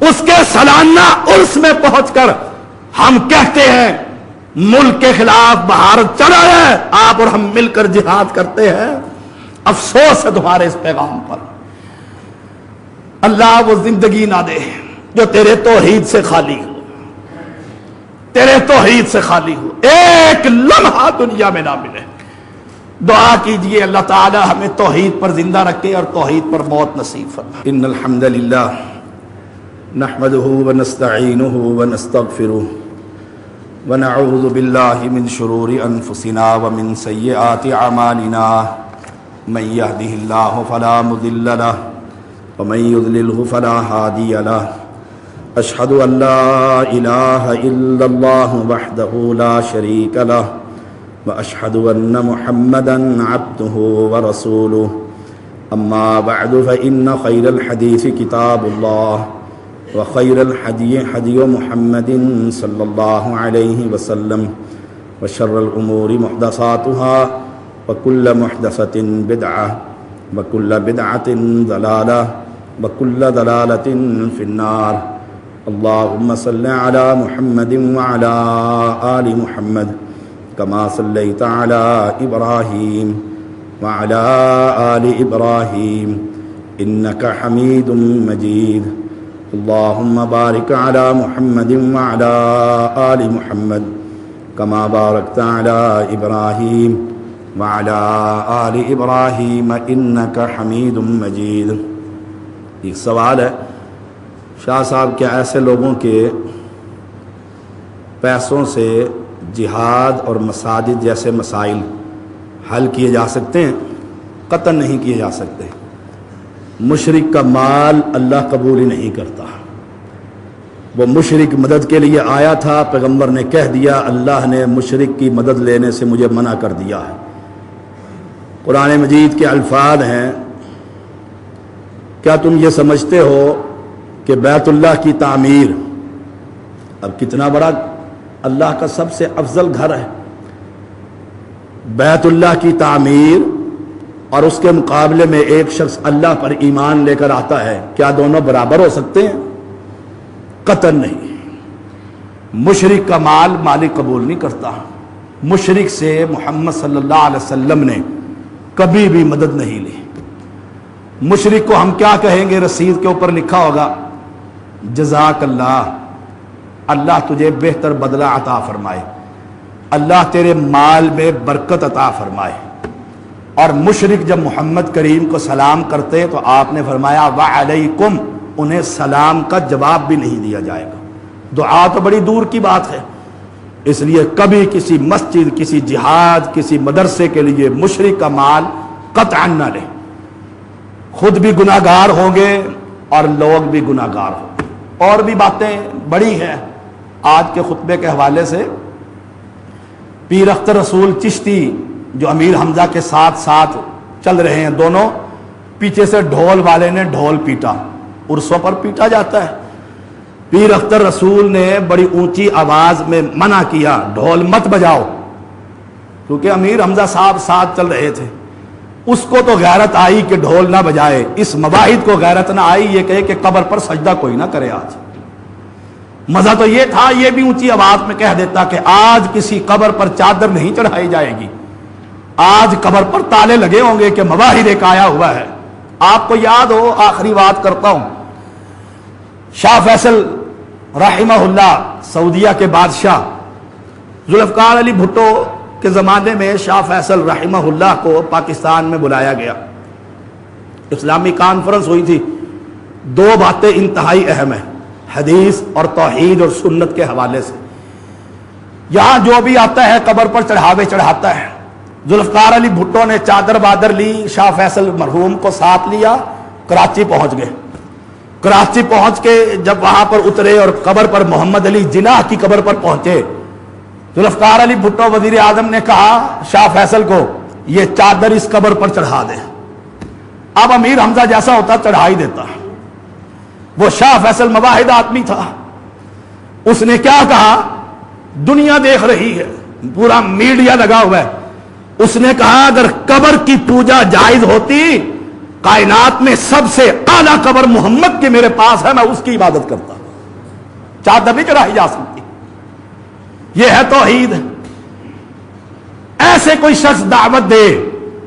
اس کے سالانہ عرس میں پہنچ کر ہم کہتے ہیں ملک کے خلاف بھارت چلا ہے, آپ اور ہم مل کر جہاد کرتے ہیں. افسوس ہے تمہارے اس پیغام پر. اللہ وہ زندگی نہ دے جو تیرے توحید سے خالی ہو, تیرے توحید سے خالی ہو, ایک لمحہ دنیا میں نہ ملے. دعا کیجئے اللہ تعالی ہمیں توحید پر زندہ رکھے اور توحید پر موت نصیب فرمائے. ان الحمد للہ نحمده ونستعینه ونستغفره ونعوذ باللہ من شرور انفسنا ومن سیئات اعمالنا من يهده الله فلا مضل له ومن يضلله فلا هادي له. اشهد ان لا اله الا الله وحده لا شريك له واشهد ان محمدا عبده ورسوله. اما بعد فان خير الحديث كتاب الله وخير الهدي هدي محمد صلى الله عليه وسلم وشر الامور محدثاتها وكل محدثة بدعة وكل بدعة ضلالة وكل ضلالة في النار. اللهم صل على محمد وعلى آل محمد كما صليت على إبراهيم وعلى آل إبراهيم إنك حميد مجيد. اللهم بارك على محمد وعلى آل محمد كما باركت على إبراهيم وعلى آل ابراہیم انک حمید مجید. ایک سوال ہے, شاہ صاحب کیا ایسے لوگوں کے پیسوں سے جہاد اور مساجد جیسے مسائل حل کیے جا سکتے ہیں؟ قطعاً نہیں کیے جا سکتے. مشرک کا مال اللہ قبول ہی نہیں کرتا. وہ مشرک مدد کے لیے آیا تھا, پیغمبر نے کہہ دیا اللہ نے مشرک کی مدد لینے سے مجھے منع کر دیا ہے. قرآن مجید کے الفاظ ہیں, کیا تم یہ سمجھتے ہو کہ بیت اللہ کی تعمیر, اب کتنا بڑا اللہ کا سب سے افضل گھر ہے, بیت اللہ کی تعمیر اور اس کے مقابلے میں ایک شخص اللہ پر ایمان لے کر آتا ہے, کیا دونوں برابر ہو سکتے ہیں؟ قطعاً نہیں. مشرک کا مال مالک قبول نہیں کرتا. مشرک سے محمد صلی اللہ علیہ وسلم نے کبھی بھی مدد نہیں لی. مشرک کو ہم کیا کہیں گے؟ رسید کے اوپر لکھا ہوگا جزاک اللہ, اللہ تجھے بہتر بدلہ عطا فرمائے, اللہ تیرے مال میں برکت عطا فرمائے. اور مشرک جب محمد کریم کو سلام کرتے تو آپ نے فرمایا وعلیکم, انہیں سلام کا جواب بھی نہیں دیا جائے گا. دعا تو بڑی دور کی بات ہے. اس لیے کبھی کسی مسجد, کسی جہاد, کسی مدرسے کے لیے مشرک کا مال قطعاً نہ لے. خود بھی گناہگار ہوں گے اور لوگ بھی گناہگار ہوں گے. اور بھی باتیں بڑی ہیں. آج کے خطبے کے حوالے سے پیر اختر رسول چشتی جو امیر حمزہ کے ساتھ ساتھ چل رہے ہیں, دونوں پیچھے سے ڈھول والے نے ڈھول پیٹا, عرسوں پر پیٹا جاتا ہے. پیر اختر رسول نے بڑی اونچی آواز میں منع کیا ڈھول مت بجاؤ, کیونکہ امیر حمزہ صاحب ساتھ چل رہے تھے. اس کو تو غیرت آئی کہ ڈھول نہ بجائے, اس مواحد کو غیرت نہ آئی یہ کہے کہ قبر پر سجدہ کوئی نہ کرے. آج مزہ تو یہ تھا یہ بھی اونچی آواز میں کہہ دیتا کہ آج کسی قبر پر چادر نہیں چڑھائی جائے گی, آج قبر پر تالے لگے ہوں گے کہ مواحد ایک آیا ہوا ہے. آپ کو یاد ہو, آخری بات کرتا ہوں, شاہ فیصل رحمہ اللہ سعودیہ کے بادشاہ ذوالفقار علی بھٹو کے زمانے میں شاہ فیصل رحمہ اللہ کو پاکستان میں بلایا گیا. اسلامی کانفرنس ہوئی تھی. دو باتیں انتہائی اہم ہیں حدیث اور توحید اور سنت کے حوالے سے. یہاں جو بھی آتا ہے قبر پر چڑھاوے چڑھاتا ہے. ذوالفقار علی بھٹو نے چادر بادر لی, شاہ فیصل مرحوم کو ساتھ لیا, کراچی پہنچ گئے. کراچی پہنچ کے جب وہاں پر اترے اور قبر پر محمد علی جناح کی قبر پر پہنچے ذوالفقار علی بھٹو وزیر اعظم نے کہا شاہ فیصل کو یہ چادر اس قبر پر چڑھا دے. اب امیر حمزہ جیسا ہوتا چڑھا ہی دیتا. وہ شاہ فیصل مواحد آدمی تھا. اس نے کیا کہا؟ دنیا دیکھ رہی ہے, پورا میڈیا لگا ہوا ہے. اس نے کہا اگر قبر کی پوجا جائز ہوتی, کائنات میں سب سے اعلیٰ قبر محمد کی میرے پاس ہے, میں اس کی عبادت کرتا. چادر نہیں چڑھائی جا سکتی. یہ ہے توحید. ایسے کوئی شخص دعوت دے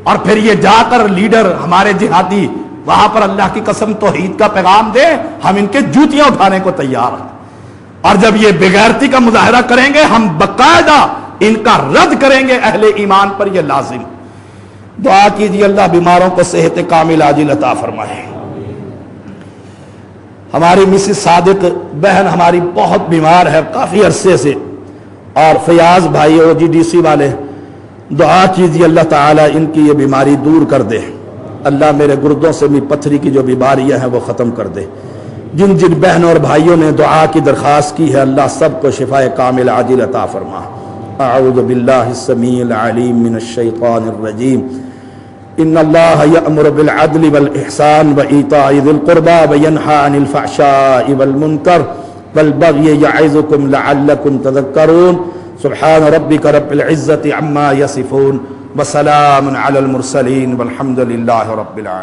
اور پھر یہ جا کر لیڈر ہمارے جہادی وہاں پر اللہ کی قسم توحید کا پیغام دے, ہم ان کے جوتیاں اٹھانے کو تیار ہیں. اور جب یہ بغیرتی کا مظاہرہ کریں گے ہم باقاعدہ ان کا رد کریں گے. اہل ایمان پر یہ لازم. دعا کیجیے اللہ بیماروں کو صحت کامل عاجل عطا فرمائے. ہماری مسز صادق بہن ہماری بہت بیمار ہے کافی عرصے سے, اور فیاض بھائی او جی ڈی سی والے, دعا کیجیے اللہ تعالیٰ ان کی یہ بیماری دور کر دے. اللہ میرے گردوں سے بھی پتھری کی جو بیماریاں ہیں وہ ختم کر دے. جن جن بہنوں اور بھائیوں نے دعا کی درخواست کی ہے اللہ سب کو شفاء کامل عاجل عطا فرما. اعوذ باللہ السمیع العلیم من الشیطان الرجیم. ان اللہ یأمر بالعدل والاحسان وایتاء ذی القربى وینہی عن الفحشاء والمنکر والبغی یعظکم لعلکم تذکرون. سبحان ربک رب العزة عما یصفون وسلام علی المرسلین والحمد للہ رب العالمین.